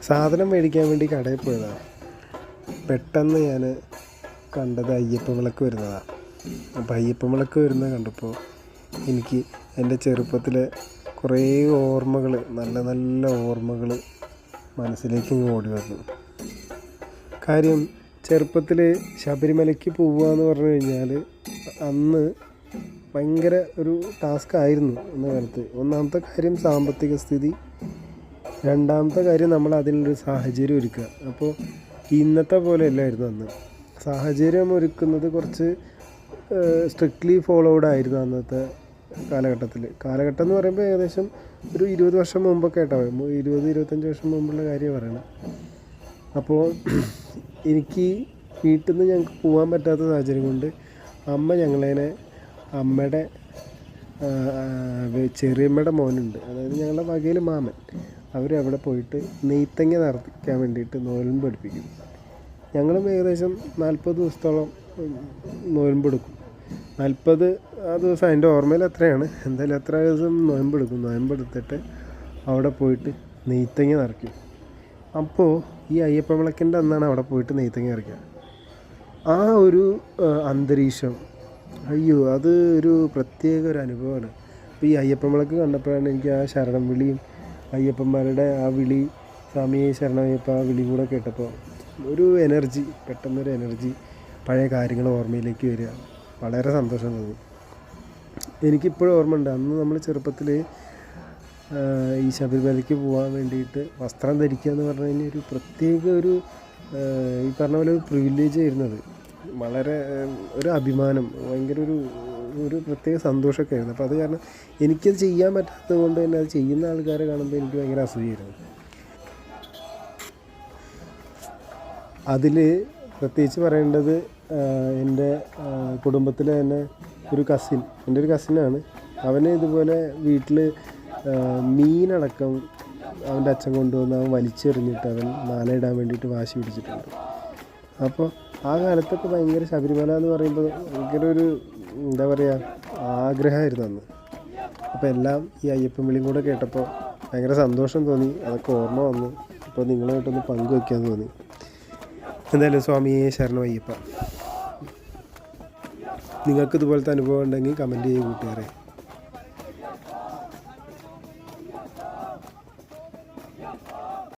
സാധനം മേടിക്കാൻ വേണ്ടി കടയിൽ പോയതാണ്. പെട്ടെന്ന് ഞാൻ കണ്ടത് അയ്യപ്പ വിളക്ക് വരുന്നതാണ്. അപ്പോൾ അയ്യപ്പ വിളക്ക് വരുന്നത് കണ്ടപ്പോൾ എനിക്ക് എൻ്റെ ചെറുപ്പത്തിലെ കുറേ ഓർമ്മകൾ, നല്ല നല്ല ഓർമ്മകൾ മനസ്സിലേക്ക് ഓടി വന്നു. കാര്യം ചെറുപ്പത്തിൽ ശബരിമലയ്ക്ക് പോവുക എന്ന് പറഞ്ഞു കഴിഞ്ഞാൽ അന്ന് ഭയങ്കര ഒരു ടാസ്ക് ആയിരുന്നു എന്ന കാലത്ത്. ഒന്നാമത്തെ കാര്യം സാമ്പത്തിക സ്ഥിതി, രണ്ടാമത്തെ കാര്യം നമ്മൾ അതിനൊരു സാഹചര്യം ഒരുക്കുക. അപ്പോൾ ഇന്നത്തെ പോലെ അല്ലായിരുന്നു അന്ന്. സാഹചര്യം ഒരുക്കുന്നത് കുറച്ച് സ്ട്രിക്ട്ലി ഫോളോഡ് ആയിരുന്നു അന്നത്തെ കാലഘട്ടം എന്ന് പറയുമ്പോൾ ഏകദേശം ഒരു 20 വർഷം മുമ്പൊക്കെ ആയിട്ടോ, 20-25 വർഷം മുമ്പുള്ള കാര്യം പറയണം. അപ്പോൾ എനിക്ക് വീട്ടിൽ നിന്ന് ഞങ്ങൾക്ക് പോകാൻ പറ്റാത്ത സാഹചര്യം കൊണ്ട് അമ്മ ഞങ്ങളേനെ അമ്മയുടെ ചെറിയമ്മയുടെ മോനുണ്ട്, അതായത് ഞങ്ങളുടെ വകയിൽ മാമൻ, അവരവിടെ പോയിട്ട് നെയ്ത്തങ്ങ നിറയ്ക്കാൻ വേണ്ടിയിട്ട് നോയമ്പ് പഠിപ്പിക്കും. ഞങ്ങളും ഏകദേശം 40 ദിവസത്തോളം നോയമ്പെടുക്കും. 40 ദിവസം എൻ്റെ ഓർമ്മയിൽ എത്രയാണ്, എന്തായാലും എത്ര ദിവസം നോയമ്പെടുക്കും. നോയമ്പെടുത്തിട്ട് അവിടെ പോയിട്ട് നെയ്ത്തങ്ങ നിറയ്ക്കും. അപ്പോൾ ഈ അയ്യപ്പ വിളക്കിൻ്റെ അന്നാണ് അവിടെ പോയിട്ട് നെയ്ത്തങ്ങ നിറയ്ക്കുക. ആ ഒരു അന്തരീക്ഷം, അയ്യോ, അത് ഒരു പ്രത്യേക ഒരു അനുഭവമാണ്. അപ്പോൾ ഈ അയ്യപ്പൻ വിളക്ക് കണ്ടപ്പോഴാണ് എനിക്ക് ആ ശരണം വിളിയും അയ്യപ്പന്മാരുടെ ആ വിളി, സ്വാമിയെ ശരണമയ്യപ്പ ആ വിളിയും കൂടെ കേട്ടപ്പോൾ ഒരു എനർജി, പെട്ടെന്നൊരു എനർജി, പഴയ കാര്യങ്ങൾ ഓർമ്മയിലേക്ക് വരിക. വളരെ സന്തോഷം തോന്നി. എനിക്കിപ്പോഴും ഓർമ്മയുണ്ട്, അന്ന് നമ്മൾ ചെറുപ്പത്തിൽ ഈ ശബരിമലയ്ക്ക് പോകാൻ വേണ്ടിയിട്ട് വസ്ത്രം ധരിക്കുക എന്ന് പറഞ്ഞു കഴിഞ്ഞാൽ ഒരു പ്രത്യേക ഒരു ഈ പറഞ്ഞ പോലെ ഒരു പ്രിവിലേജ് ആയിരുന്നത്. വളരെ ഒരു അഭിമാനം, ഭയങ്കര ഒരു പ്രത്യേക സന്തോഷമൊക്കെ ആയിരുന്നു. അപ്പോൾ അത് കാരണം എനിക്കത് ചെയ്യാൻ പറ്റാത്തത് കൊണ്ട് തന്നെ അത് ചെയ്യുന്ന ആൾക്കാരെ കാണുമ്പോൾ എനിക്ക് ഭയങ്കര അസൂയായിരുന്നു. അതിൽ പ്രത്യേകിച്ച് പറയേണ്ടത് എൻ്റെ കുടുംബത്തിലെ തന്നെ ഒരു കസിൻ, എൻ്റെ ഒരു കസിനാണ്. അവന് ഇതുപോലെ വീട്ടിൽ മീനടക്കം അവൻ്റെ അച്ഛൻ കൊണ്ടുവന്ന് അവൻ വലിച്ചെറിഞ്ഞിട്ട് അവൻ മാലയിടാൻ വേണ്ടിയിട്ട് വാശി പിടിച്ചിട്ടുണ്ട്. അപ്പോൾ ആ കാലത്തൊക്കെ ഭയങ്കര ശബരിമല എന്ന് പറയുമ്പോൾ ഭയങ്കര ഒരു എന്താ പറയുക ആഗ്രഹമായിരുന്നു അന്ന്. അപ്പോൾ എല്ലാം ഈ അയ്യപ്പൻ വിളിയും കൂടെ കേട്ടപ്പോൾ ഭയങ്കര സന്തോഷം തോന്നി. അതൊക്കെ ഓർമ്മ വന്നു. അപ്പോൾ നിങ്ങളുമായിട്ടൊന്ന് പങ്കുവയ്ക്കാൻ തോന്നി. എന്തായാലും സ്വാമിയെ ശരണം അയ്യപ്പ. നിങ്ങൾക്ക് ഇതുപോലത്തെ അനുഭവം ഉണ്ടെങ്കിൽ കമൻറ്റ് ചെയ്യുക കൂട്ടുകാരെ.